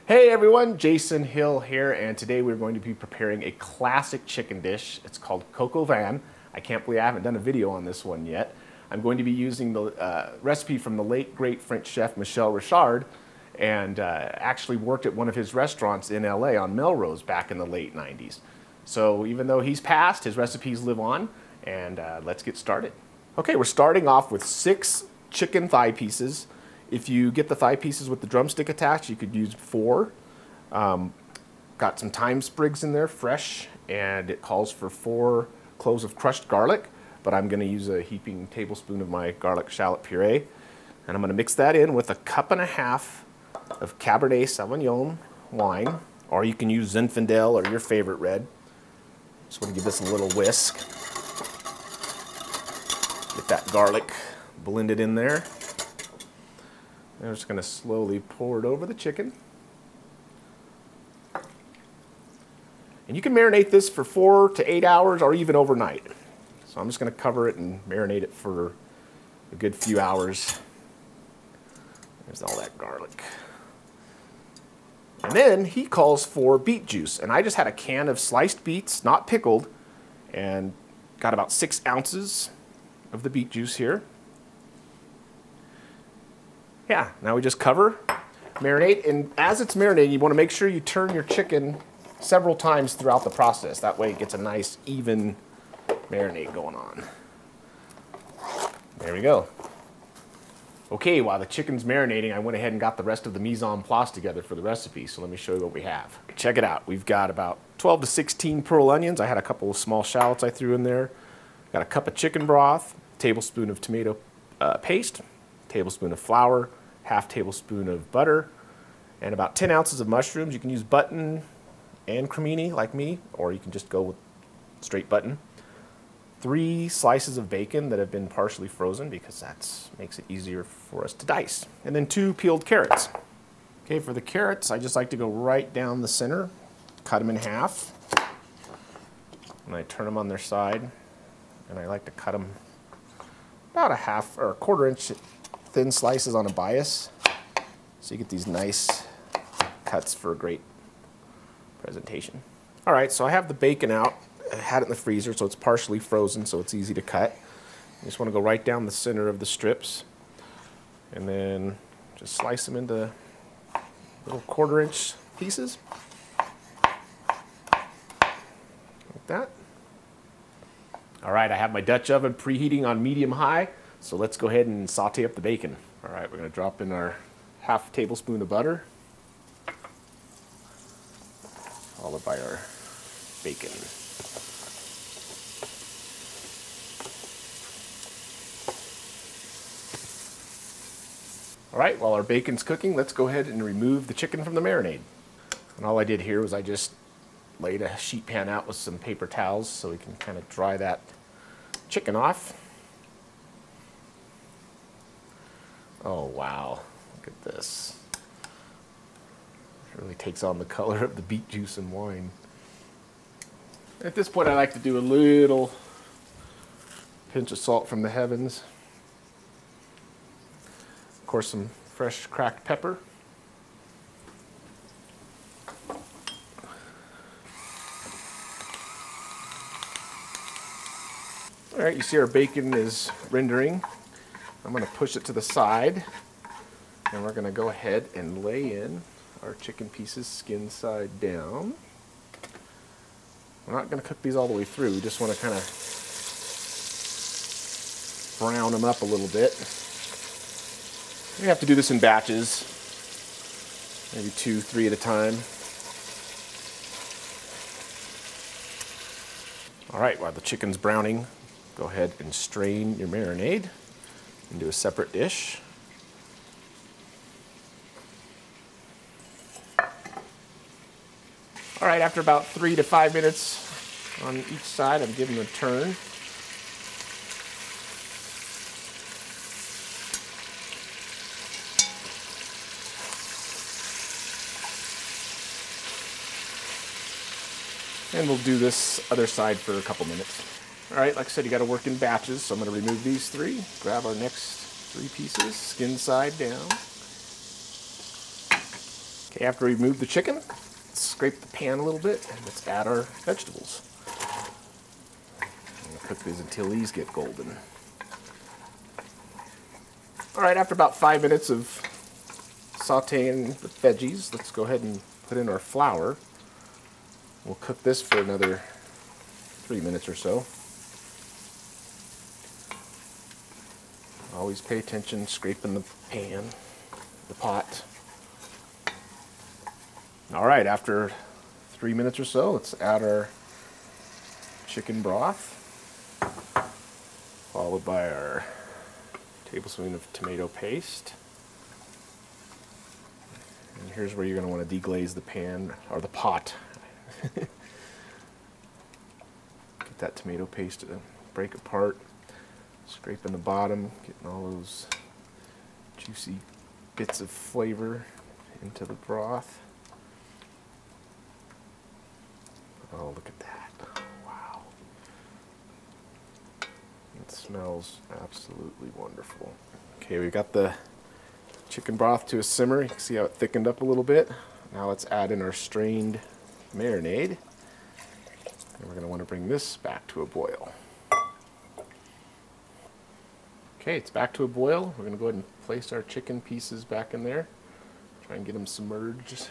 Hey everyone, Jason Hill here, and today we're going to be preparing a classic chicken dish. It's called coq au vin. I can't believe I haven't done a video on this one yet. I'm going to be using the recipe from the late great French chef Michel Richard, and actually worked at one of his restaurants in LA on Melrose back in the late 90s. So even though he's passed, his recipes live on, and let's get started. Okay, we're starting off with 6 chicken thigh pieces. If you get the thigh pieces with the drumstick attached, you could use 4. Got some thyme sprigs in there, fresh, and it calls for 4 cloves of crushed garlic, but I'm going to use a heaping tablespoon of my garlic-shallot puree. And I'm going to mix that in with a 1.5 cups of Cabernet Sauvignon wine, or you can use Zinfandel or your favorite red. Just want to give this a little whisk. Get that garlic blended in there. I'm just going to slowly pour it over the chicken. And you can marinate this for 4 to 8 hours or even overnight. So I'm just going to cover it and marinate it for a good few hours. There's all that garlic. And then he calls for beet juice. And I just had a can of sliced beets, not pickled, and got about 6 ounces of the beet juice here. Yeah, now we just cover, marinate, and as it's marinating, you want to make sure you turn your chicken several times throughout the process. That way it gets a nice, even marinade going on. There we go. Okay, while the chicken's marinating, I went ahead and got the rest of the mise en place together for the recipe, so let me show you what we have. Check it out. We've got about 12 to 16 pearl onions. I had a couple of small shallots I threw in there. Got a cup of chicken broth, tablespoon of tomato paste, tablespoon of flour, half tablespoon of butter, and about 10 ounces of mushrooms. You can use button and cremini like me, or you can just go with straight button. 3 slices of bacon that have been partially frozen because that makes it easier for us to dice. And then 2 peeled carrots. Okay, for the carrots, I just like to go right down the center, cut them in half, and I turn them on their side, and I like to cut them about a half or a 1/4 inch thin slices on a bias, so you get these nice cuts for a great presentation. All right, so I have the bacon out. I had it in the freezer, so it's partially frozen, so it's easy to cut. You just want to go right down the center of the strips, and then just slice them into little 1/4 inch pieces, like that. All right, I have my Dutch oven preheating on medium-high, so let's go ahead and saute up the bacon. All right, we're going to drop in our half tablespoon of butter, followed by our bacon. All right, while our bacon's cooking, let's go ahead and remove the chicken from the marinade. And all I did here was I just laid a sheet pan out with some paper towels so we can kind of dry that chicken off. Oh wow, look at this. It really takes on the color of the beet juice and wine. At this point I like to do a little pinch of salt from the heavens. Of course, some fresh cracked pepper. All right, you see our bacon is rendering. I'm going to push it to the side, and we're going to go ahead and lay in our chicken pieces skin side down. We're not going to cook these all the way through. We just want to kind of brown them up a little bit. We have to do this in batches, maybe 2, 3 at a time. All right, while the chicken's browning, go ahead and strain your marinade into a separate dish. All right, after about 3 to 5 minutes on each side, I'm giving them a turn. And we'll do this other side for a couple minutes. All right, like I said, you got to work in batches, so I'm going to remove these 3, grab our next 3 pieces, skin side down. Okay, after we remove the chicken, let's scrape the pan a little bit and let's add our vegetables. I'm gonna cook these until these get golden. All right, after about 5 minutes of sauteing the veggies, let's go ahead and put in our flour. We'll cook this for another 3 minutes or so. Always pay attention, scraping the pan, the pot. All right, after 3 minutes or so, let's add our chicken broth, followed by our tablespoon of tomato paste. And here's where you're going to want to deglaze the pan, or the pot. Get that tomato paste to break apart. Scraping the bottom, getting all those juicy bits of flavor into the broth. Oh, look at that. Wow. It smells absolutely wonderful. Okay, we've got the chicken broth to a simmer. You can see how it thickened up a little bit. Now let's add in our strained marinade. And we're going to want to bring this back to a boil. Okay, it's back to a boil. We're going to go ahead and place our chicken pieces back in there. Try and get them submerged.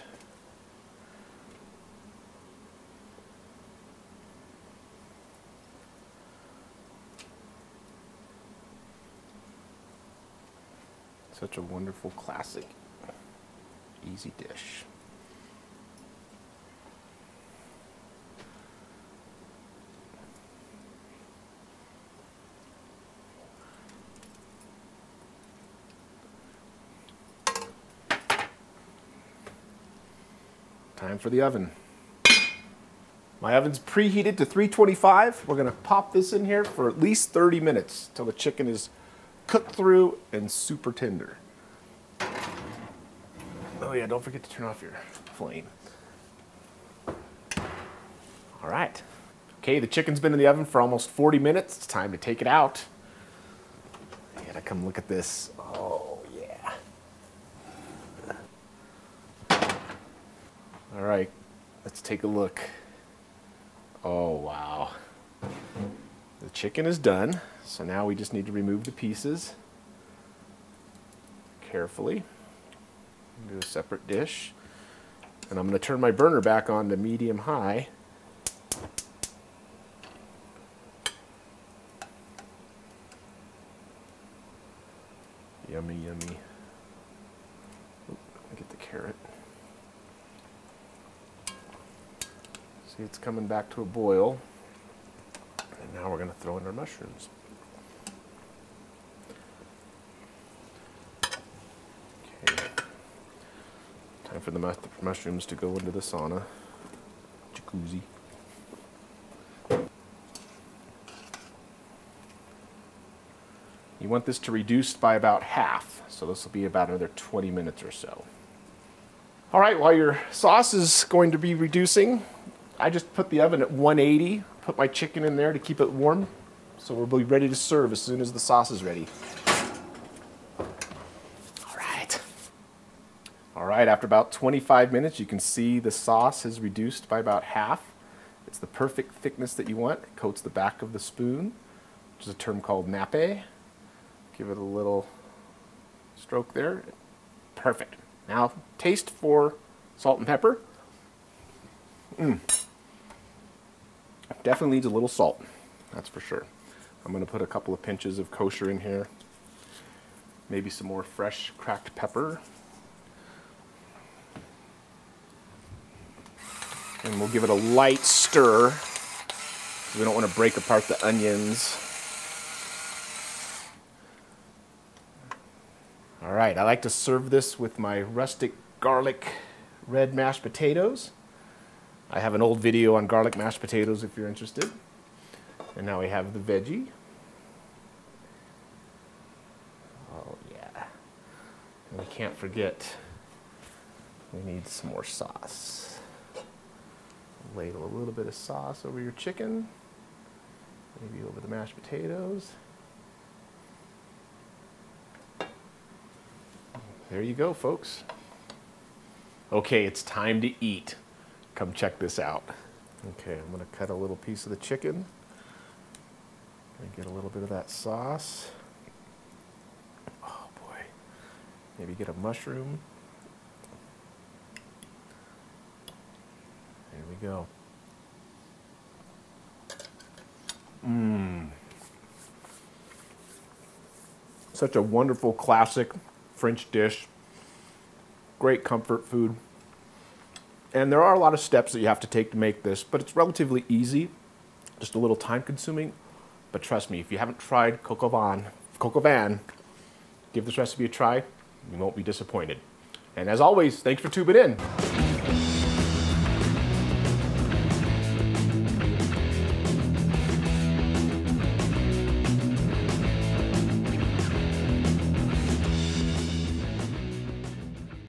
Such a wonderful, classic, easy dish. Time for the oven. My oven's preheated to 325. We're going to pop this in here for at least 30 minutes till the chicken is cooked through and super tender. Oh yeah, don't forget to turn off your flame. All right. Okay, the chicken's been in the oven for almost 40 minutes. It's time to take it out. You gotta come look at this. Oh yeah. All right, let's take a look. Oh wow. The chicken is done. So now we just need to remove the pieces carefully into a separate dish. And I'm going to turn my burner back on to medium-high. Yummy, yummy. Oop, let me get the carrot. See, it's coming back to a boil. And now we're going to throw in our mushrooms. Time for the mushrooms to go into the sauna, jacuzzi. You want this to reduce by about half, so this will be about another 20 minutes or so. All right, while your sauce is going to be reducing, I just put the oven at 180, put my chicken in there to keep it warm, so we'll be ready to serve as soon as the sauce is ready. All right, after about 25 minutes, you can see the sauce has reduced by about half. It's the perfect thickness that you want. It coats the back of the spoon, which is a term called nappe. Give it a little stroke there. Perfect. Now, taste for salt and pepper. Definitely needs a little salt, that's for sure. I'm going to put a couple of pinches of kosher in here. Maybe some more fresh cracked pepper. And we'll give it a light stir. We don't want to break apart the onions. All right, I like to serve this with my rustic garlic red mashed potatoes. I have an old video on garlic mashed potatoes if you're interested. And now we have the veggie. Oh yeah. And we can't forget, we need some more sauce. Ladle a little bit of sauce over your chicken, maybe over the mashed potatoes. There you go, folks. Okay, it's time to eat. Come check this out. Okay, I'm gonna cut a little piece of the chicken and get a little bit of that sauce. Oh boy. Maybe get a mushroom. There we go. Mmm. Such a wonderful classic French dish. Great comfort food. And there are a lot of steps that you have to take to make this, but it's relatively easy, just a little time consuming. But trust me, if you haven't tried coq au vin, give this recipe a try. You won't be disappointed. And as always, thanks for tuning in.